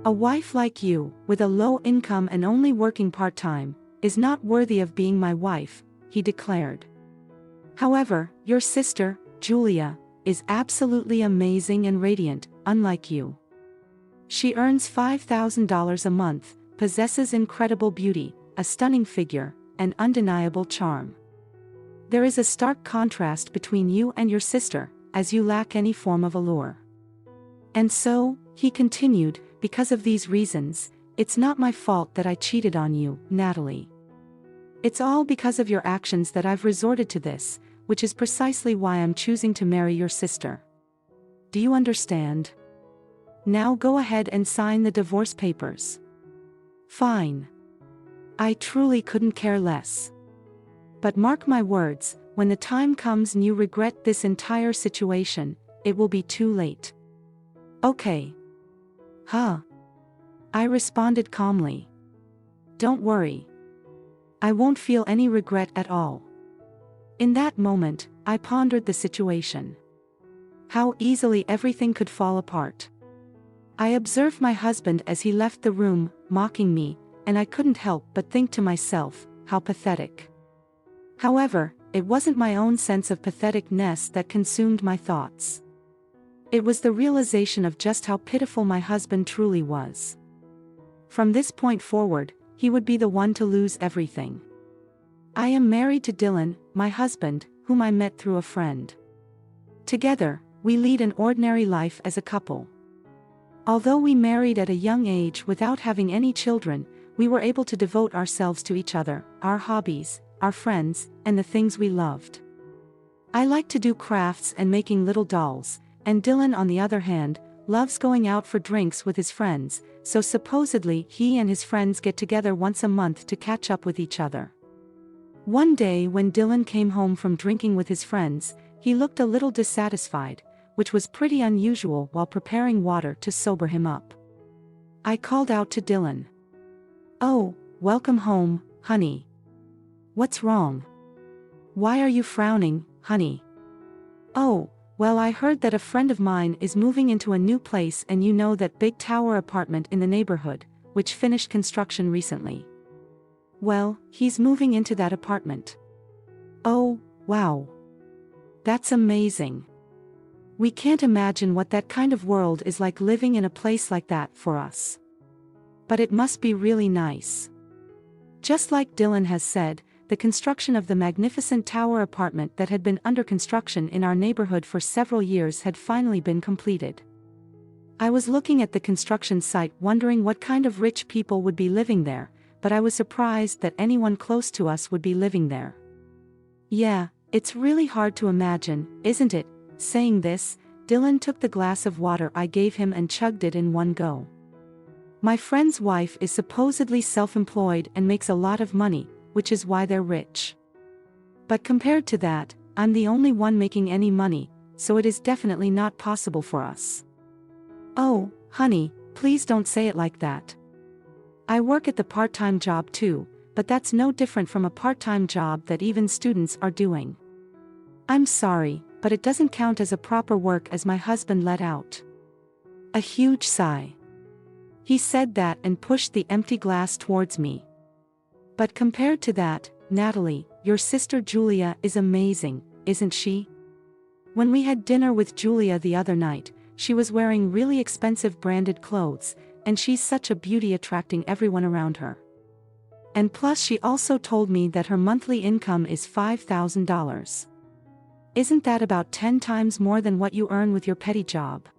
A wife like you, with a low income and only working part-time, is not worthy of being my wife, he declared. However, your sister, Julia, is absolutely amazing and radiant, unlike you. She earns $5,000 a month, possesses incredible beauty, a stunning figure, and undeniable charm. There is a stark contrast between you and your sister, as you lack any form of allure. And so, he continued, because of these reasons, it's not my fault that I cheated on you, Natalie. It's all because of your actions that I've resorted to this, which is precisely why I'm choosing to marry your sister. Do you understand? Now go ahead and sign the divorce papers. Fine. I truly couldn't care less. But mark my words, when the time comes and you regret this entire situation, it will be too late. Okay. Huh? I responded calmly. Don't worry. I won't feel any regret at all. In that moment, I pondered the situation. How easily everything could fall apart. I observed my husband as he left the room, mocking me, and I couldn't help but think to myself, how pathetic. However, it wasn't my own sense of patheticness that consumed my thoughts. It was the realization of just how pitiful my husband truly was. From this point forward, he would be the one to lose everything. I am married to Dylan, my husband, whom I met through a friend. Together, we lead an ordinary life as a couple. Although we married at a young age without having any children, we were able to devote ourselves to each other, our hobbies, our friends, and the things we loved. I like to do crafts and making little dolls, and Dylan, on the other hand, loves going out for drinks with his friends, so supposedly he and his friends get together once a month to catch up with each other. One day when Dylan came home from drinking with his friends, he looked a little dissatisfied, which was pretty unusual while preparing water to sober him up. I called out to Dylan. "Oh, welcome home, honey. What's wrong? Why are you frowning, honey?" "Oh, well, I heard that a friend of mine is moving into a new place, and you know that big tower apartment in the neighborhood, which finished construction recently. Well, he's moving into that apartment." "Oh, wow. That's amazing. We can't imagine what that kind of world is like living in a place like that for us. But it must be really nice." Just like Dylan has said, the construction of the magnificent tower apartment that had been under construction in our neighborhood for several years had finally been completed. I was looking at the construction site wondering what kind of rich people would be living there, but I was surprised that anyone close to us would be living there. Yeah, it's really hard to imagine, isn't it? Saying this, Dylan took the glass of water I gave him and chugged it in one go. My friend's wife is supposedly self-employed and makes a lot of money, which is why they're rich. But compared to that, I'm the only one making any money, so it is definitely not possible for us. "Oh, honey, please don't say it like that. I work at the part-time job too, but that's no different from a part-time job that even students are doing. I'm sorry, but it doesn't count as a proper work," as my husband let out. A huge sigh. He said that and pushed the empty glass towards me. "But compared to that, Natalie, your sister Julia is amazing, isn't she? When we had dinner with Julia the other night, she was wearing really expensive branded clothes, and she's such a beauty, attracting everyone around her. And plus she also told me that her monthly income is $5,000. Isn't that about 10 times more than what you earn with your petty job?"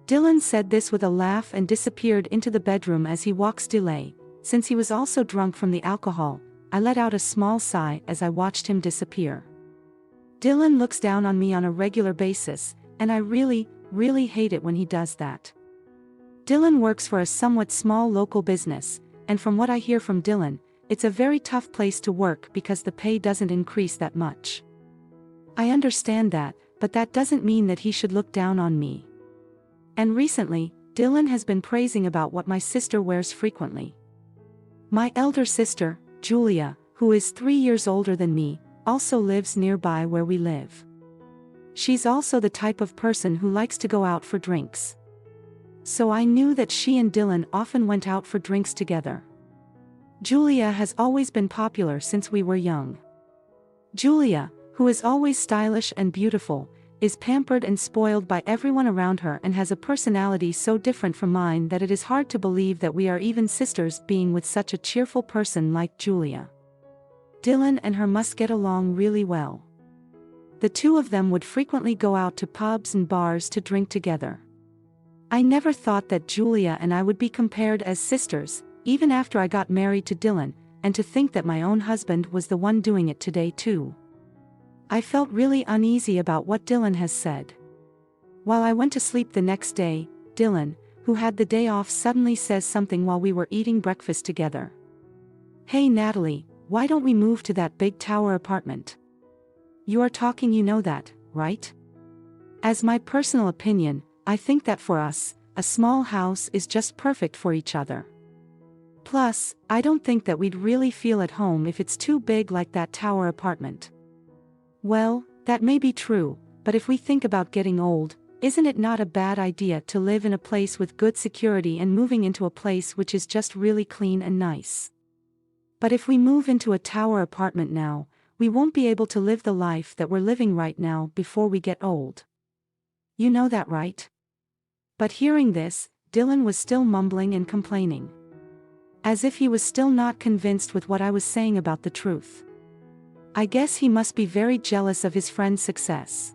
Dylan said this with a laugh and disappeared into the bedroom as he walks delay. Since he was also drunk from the alcohol, I let out a small sigh as I watched him disappear. Dylan looks down on me on a regular basis, and I really hate it when he does that. Dylan works for a somewhat small local business, and from what I hear from Dylan, it's a very tough place to work because the pay doesn't increase that much. I understand that, but that doesn't mean that he should look down on me. And recently, Dylan has been praising about what my sister wears frequently. My elder sister, Julia, who is 3 years older than me, also lives nearby where we live. She's also the type of person who likes to go out for drinks. So I knew that she and Dylan often went out for drinks together. Julia has always been popular since we were young. Julia, who is always stylish and beautiful, is pampered and spoiled by everyone around her and has a personality so different from mine that it is hard to believe that we are even sisters being with such a cheerful person like Julia. Dylan and her must get along really well. The two of them would frequently go out to pubs and bars to drink together. I never thought that Julia and I would be compared as sisters, even after I got married to Dylan, and to think that my own husband was the one doing it today too. I felt really uneasy about what Dylan has said. While I went to sleep the next day, Dylan, who had the day off, suddenly says something while we were eating breakfast together. "Hey Natalie, why don't we move to that big tower apartment? You are talking, you know that, right? As my personal opinion, I think that for us, a small house is just perfect for each other. Plus, I don't think that we'd really feel at home if it's too big like that tower apartment." Well, that may be true, but if we think about getting old, isn't it not a bad idea to live in a place with good security and moving into a place which is just really clean and nice? But if we move into a tower apartment now, we won't be able to live the life that we're living right now before we get old. You know that, right? But hearing this, Dylan was still mumbling and complaining. As if he was still not convinced with what I was saying about the truth. I guess he must be very jealous of his friend's success.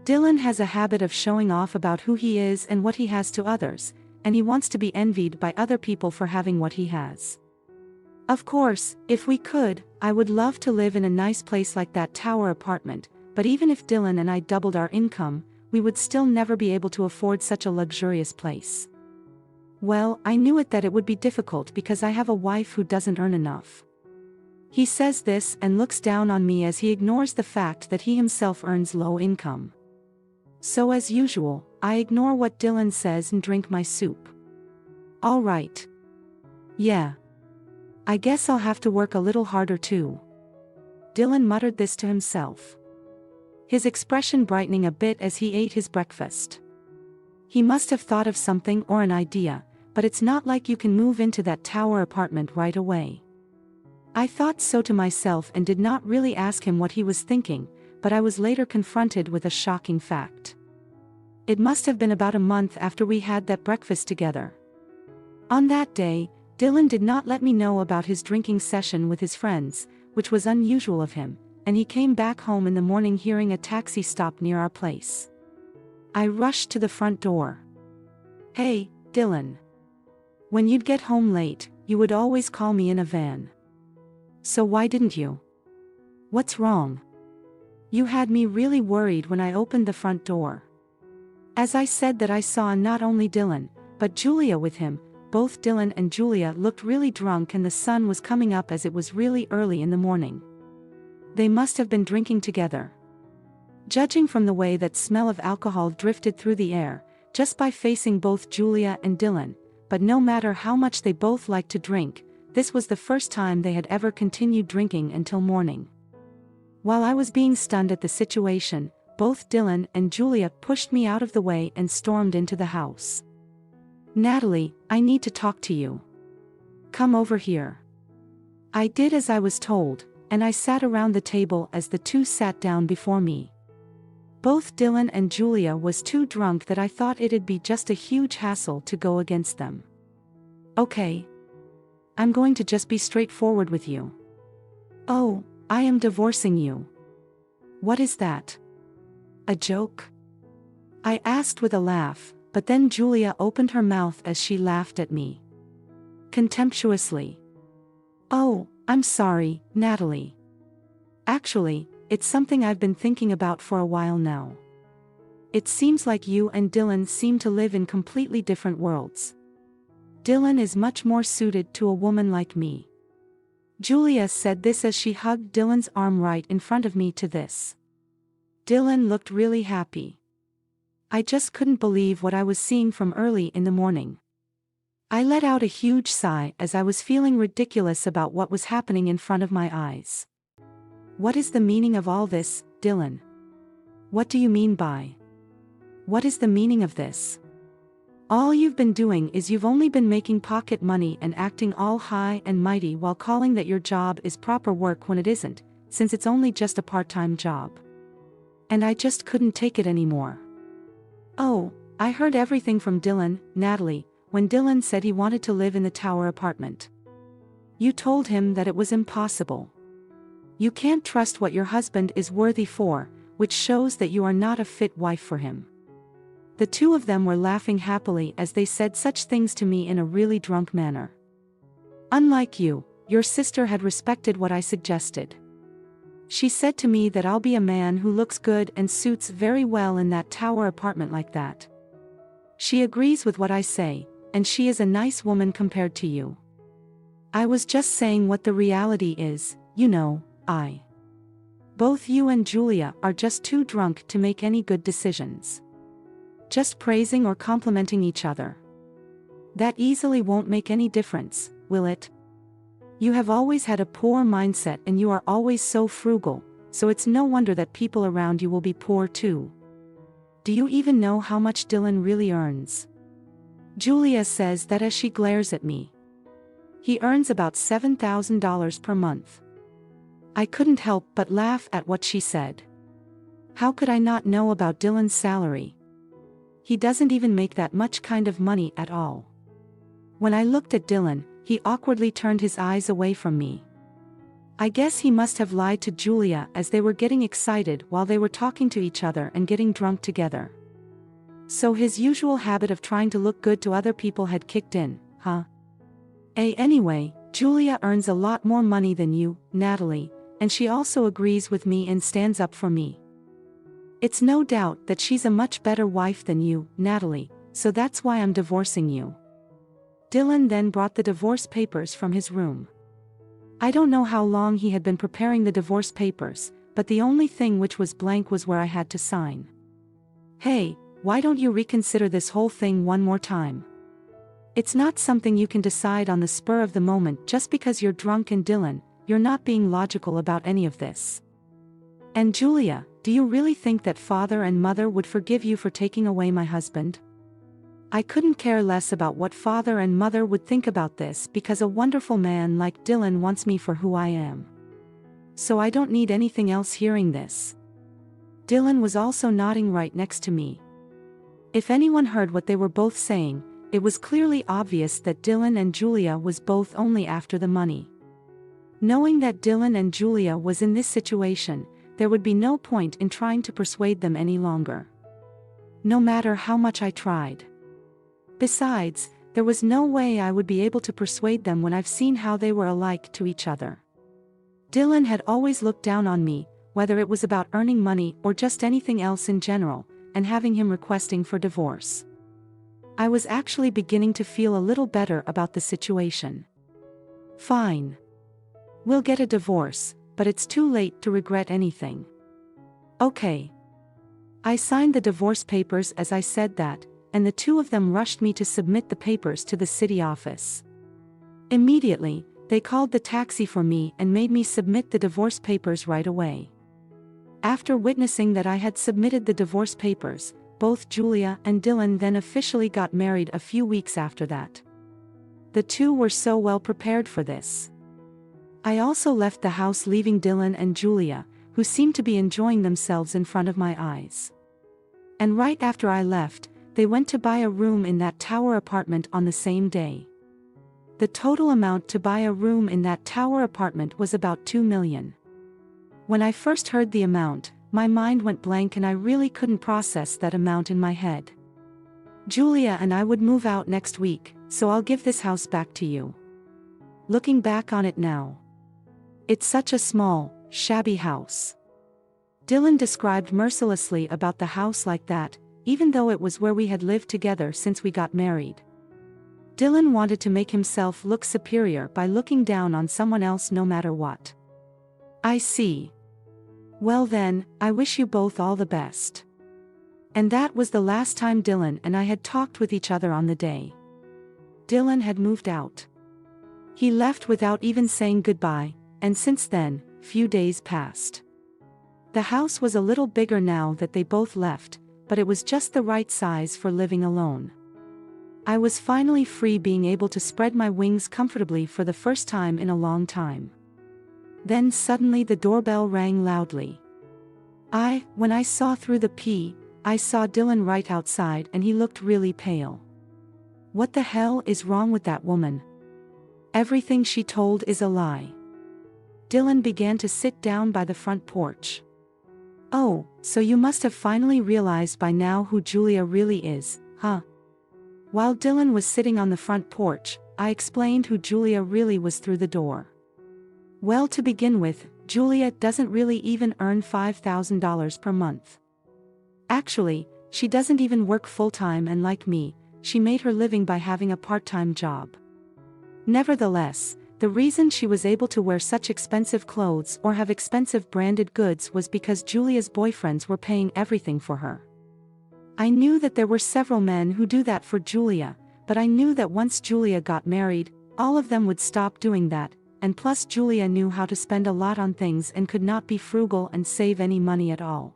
Dylan has a habit of showing off about who he is and what he has to others, and he wants to be envied by other people for having what he has. Of course, if we could, I would love to live in a nice place like that tower apartment, but even if Dylan and I doubled our income, we would still never be able to afford such a luxurious place. Well, I knew that it would be difficult because I have a wife who doesn't earn enough. He says this and looks down on me as he ignores the fact that he himself earns low income. So as usual, I ignore what Dylan says and drink my soup. All right. Yeah. I guess I'll have to work a little harder too. Dylan muttered this to himself, his expression brightening a bit as he ate his breakfast. He must have thought of something or an idea, but it's not like you can move into that tower apartment right away. I thought so to myself and did not really ask him what he was thinking, but I was later confronted with a shocking fact. It must have been about a month after we had that breakfast together. On that day, Dylan did not let me know about his drinking session with his friends, which was unusual of him, and he came back home in the morning hearing a taxi stop near our place. I rushed to the front door. "Hey, Dylan. When you'd get home late, you would always call me in a van. So why didn't you? What's wrong? You had me really worried when I opened the front door." As I said that, I saw not only Dylan, but Julia with him. Both Dylan and Julia looked really drunk and the sun was coming up as it was really early in the morning. They must have been drinking together. Judging from the way that smell of alcohol drifted through the air, just by facing both Julia and Dylan, but no matter how much they both liked to drink, this was the first time they had ever continued drinking until morning. While I was being stunned at the situation, both Dylan and Julia pushed me out of the way and stormed into the house. "Natalie, I need to talk to you. Come over here." I did as I was told, and I sat around the table as the two sat down before me. Both Dylan and Julia was too drunk that I thought it'd be just a huge hassle to go against them. "Okay. I'm going to just be straightforward with you." "Oh, I am divorcing you." "What is that? A joke?" I asked with a laugh, but then Julia opened her mouth as she laughed at me. Contemptuously. "Oh, I'm sorry, Natalie. Actually, it's something I've been thinking about for a while now. It seems like you and Dylan seem to live in completely different worlds. Dylan is much more suited to a woman like me." Julia said this as she hugged Dylan's arm right in front of me to this. Dylan looked really happy. I just couldn't believe what I was seeing from early in the morning. I let out a huge sigh as I was feeling ridiculous about what was happening in front of my eyes. "What is the meaning of all this, Dylan? What do you mean by? What is the meaning of this? All you've been doing is you've only been making pocket money and acting all high and mighty while calling that your job is proper work when it isn't, since it's only just a part-time job. And I just couldn't take it anymore. Oh, I heard everything from Dylan, Natalie, when Dylan said he wanted to live in the tower apartment. You told him that it was impossible. You can't trust what your husband is worthy for, which shows that you are not a fit wife for him. The two of them were laughing happily as they said such things to me in a really drunk manner. Unlike you, your sister had respected what I suggested. She said to me that I'll be a man who looks good and suits very well in that tower apartment like that. She agrees with what I say, and she is a nice woman compared to you. I was just saying what the reality is, you know. Both you and Julia are just too drunk to make any good decisions. Just praising or complimenting each other. That easily won't make any difference, will it? You have always had a poor mindset and you are always so frugal, so it's no wonder that people around you will be poor too. Do you even know how much Dylan really earns? Julia says that as she glares at me. He earns about $7,000 per month. I couldn't help but laugh at what she said. How could I not know about Dylan's salary? He doesn't even make that much kind of money at all. When I looked at Dylan, he awkwardly turned his eyes away from me. I guess he must have lied to Julia as they were getting excited while they were talking to each other and getting drunk together. So his usual habit of trying to look good to other people had kicked in, huh? Anyway, Julia earns a lot more money than you, Natalie, and she also agrees with me and stands up for me. It's no doubt that she's a much better wife than you, Natalie, so that's why I'm divorcing you. Dylan then brought the divorce papers from his room. I don't know how long he had been preparing the divorce papers, but the only thing which was blank was where I had to sign. Hey, why don't you reconsider this whole thing one more time? It's not something you can decide on the spur of the moment just because you're drunk, and Dylan, you're not being logical about any of this. And Julia, do you really think that father and mother would forgive you for taking away my husband? I couldn't care less about what father and mother would think about this because a wonderful man like Dylan wants me for who I am. So I don't need anything else hearing this. Dylan was also nodding right next to me. If anyone heard what they were both saying, it was clearly obvious that Dylan and Julia was both only after the money. Knowing that Dylan and Julia was in this situation, there would be no point in trying to persuade them any longer. No matter how much I tried. Besides, there was no way I would be able to persuade them when I've seen how they were alike to each other. Dylan had always looked down on me, whether it was about earning money or just anything else in general, and having him requesting for divorce. I was actually beginning to feel a little better about the situation. Fine. We'll get a divorce, but it's too late to regret anything. Okay. I signed the divorce papers as I said that, and the two of them rushed me to submit the papers to the city office. Immediately, they called the taxi for me and made me submit the divorce papers right away. After witnessing that I had submitted the divorce papers, both Julia and Dylan then officially got married a few weeks after that. The two were so well prepared for this. I also left the house, leaving Dylan and Julia, who seemed to be enjoying themselves in front of my eyes. And right after I left, they went to buy a room in that tower apartment on the same day. The total amount to buy a room in that tower apartment was about $2 million. When I first heard the amount, my mind went blank and I really couldn't process that amount in my head. Julia and I would move out next week, so I'll give this house back to you. Looking back on it now, it's such a small, shabby house. Dylan described mercilessly about the house like that, even though it was where we had lived together since we got married. Dylan wanted to make himself look superior by looking down on someone else no matter what. I see. Well then, I wish you both all the best. And that was the last time Dylan and I had talked with each other on the day. Dylan had moved out. He left without even saying goodbye, and since then, few days passed. The house was a little bigger now that they both left, but it was just the right size for living alone. I was finally free, being able to spread my wings comfortably for the first time in a long time. Then suddenly the doorbell rang loudly. When I saw through the P, I saw Dylan right outside, and he looked really pale. What the hell is wrong with that woman? Everything she told is a lie. Dylan began to sit down by the front porch. Oh, so you must have finally realized by now who Julia really is, huh? While Dylan was sitting on the front porch, I explained who Julia really was through the door. Well, to begin with, Julia doesn't really even earn $5,000 per month. Actually, she doesn't even work full-time, and like me, she made her living by having a part-time job. Nevertheless, the reason she was able to wear such expensive clothes or have expensive branded goods was because Julia's boyfriends were paying everything for her. I knew that there were several men who do that for Julia, but I knew that once Julia got married, all of them would stop doing that, and plus Julia knew how to spend a lot on things and could not be frugal and save any money at all.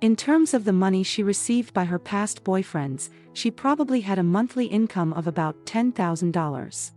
In terms of the money she received by her past boyfriends, she probably had a monthly income of about $10,000.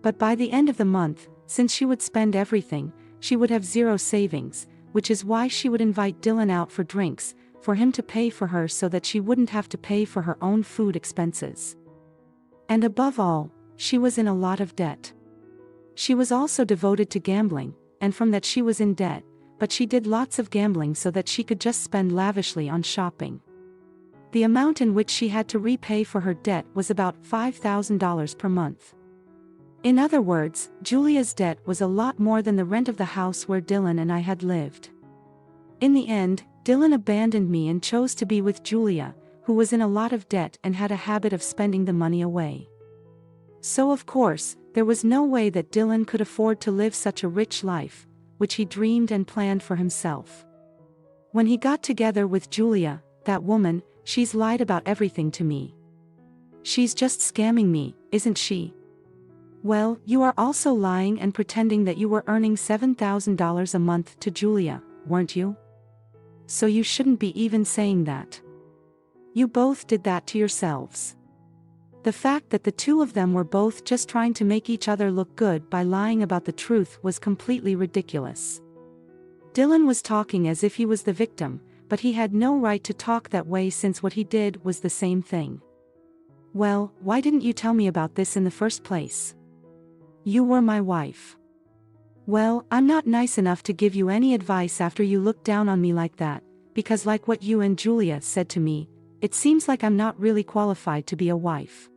But by the end of the month, since she would spend everything, she would have zero savings, which is why she would invite Dylan out for drinks, for him to pay for her so that she wouldn't have to pay for her own food expenses. And above all, she was in a lot of debt. She was also devoted to gambling, and from that she was in debt, but she did lots of gambling so that she could just spend lavishly on shopping. The amount in which she had to repay for her debt was about $5,000 per month. In other words, Julia's debt was a lot more than the rent of the house where Dylan and I had lived. In the end, Dylan abandoned me and chose to be with Julia, who was in a lot of debt and had a habit of spending the money away. So of course, there was no way that Dylan could afford to live such a rich life, which he dreamed and planned for himself. When he got together with Julia, that woman, she's lied about everything to me. She's just scamming me, isn't she? Well, you are also lying and pretending that you were earning $7,000 a month to Julia, weren't you? So you shouldn't be even saying that. You both did that to yourselves. The fact that the two of them were both just trying to make each other look good by lying about the truth was completely ridiculous. Dylan was talking as if he was the victim, but he had no right to talk that way since what he did was the same thing. Well, why didn't you tell me about this in the first place? You were my wife. Well, I'm not nice enough to give you any advice after you look down on me like that, because like what you and Julia said to me, it seems like I'm not really qualified to be a wife.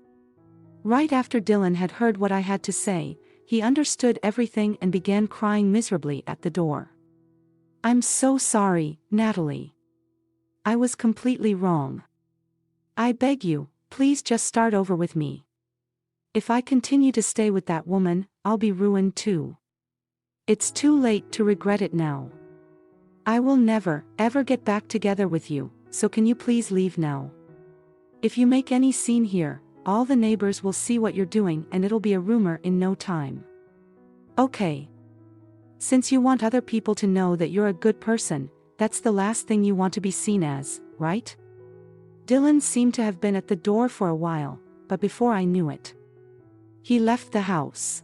Right after Dylan had heard what I had to say, he understood everything and began crying miserably at the door. I'm so sorry, Natalie. I was completely wrong. I beg you, please just start over with me. If I continue to stay with that woman, I'll be ruined too. It's too late to regret it now. I will never, ever get back together with you, so can you please leave now? If you make any scene here, all the neighbors will see what you're doing and it'll be a rumor in no time. Okay. Since you want other people to know that you're a good person, that's the last thing you want to be seen as, right? Dylan seemed to have been at the door for a while, but before I knew it, he left the house.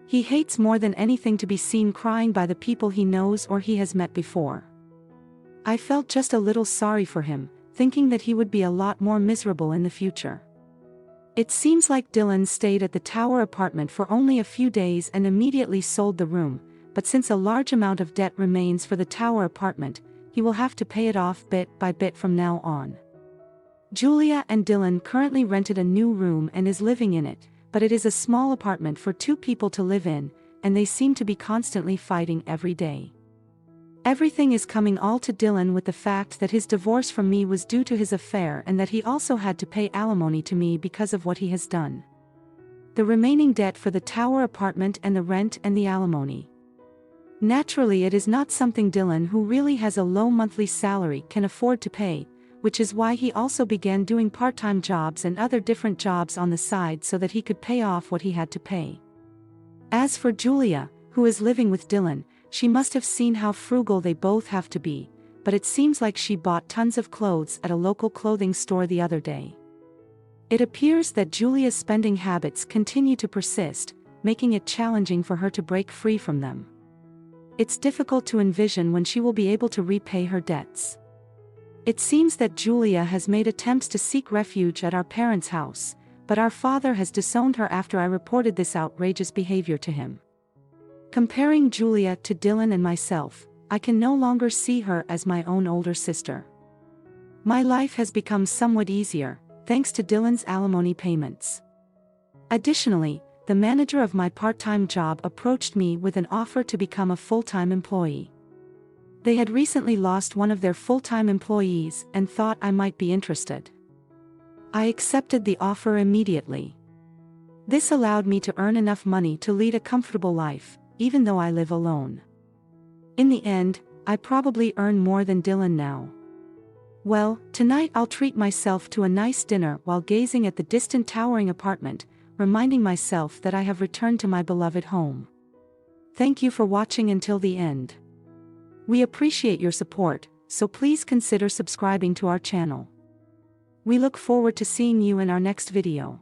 He hates more than anything to be seen crying by the people he knows or he has met before. I felt just a little sorry for him, thinking that he would be a lot more miserable in the future. It seems like Dylan stayed at the tower apartment for only a few days and immediately sold the room, but since a large amount of debt remains for the tower apartment, he will have to pay it off bit by bit from now on. Julia and Dylan currently rented a new room and is living in it, but it is a small apartment for two people to live in, and they seem to be constantly fighting every day. Everything is coming all to Dylan with the fact that his divorce from me was due to his affair and that he also had to pay alimony to me because of what he has done. The remaining debt for the tower apartment and the rent and the alimony. Naturally, it is not something Dylan, who really has a low monthly salary, can afford to pay, which is why he also began doing part-time jobs and other different jobs on the side so that he could pay off what he had to pay. As for Julia, who is living with Dylan, she must have seen how frugal they both have to be, but it seems like she bought tons of clothes at a local clothing store the other day. It appears that Julia's spending habits continue to persist, making it challenging for her to break free from them. It's difficult to envision when she will be able to repay her debts. It seems that Julia has made attempts to seek refuge at our parents' house, but our father has disowned her after I reported this outrageous behavior to him. Comparing Julia to Dylan and myself, I can no longer see her as my own older sister. My life has become somewhat easier, thanks to Dylan's alimony payments. Additionally, the manager of my part-time job approached me with an offer to become a full-time employee. They had recently lost one of their full-time employees and thought I might be interested. I accepted the offer immediately. This allowed me to earn enough money to lead a comfortable life, even though I live alone. In the end, I probably earn more than Dylan now. Well, tonight I'll treat myself to a nice dinner while gazing at the distant towering apartment, reminding myself that I have returned to my beloved home. Thank you for watching until the end. We appreciate your support, so please consider subscribing to our channel. We look forward to seeing you in our next video.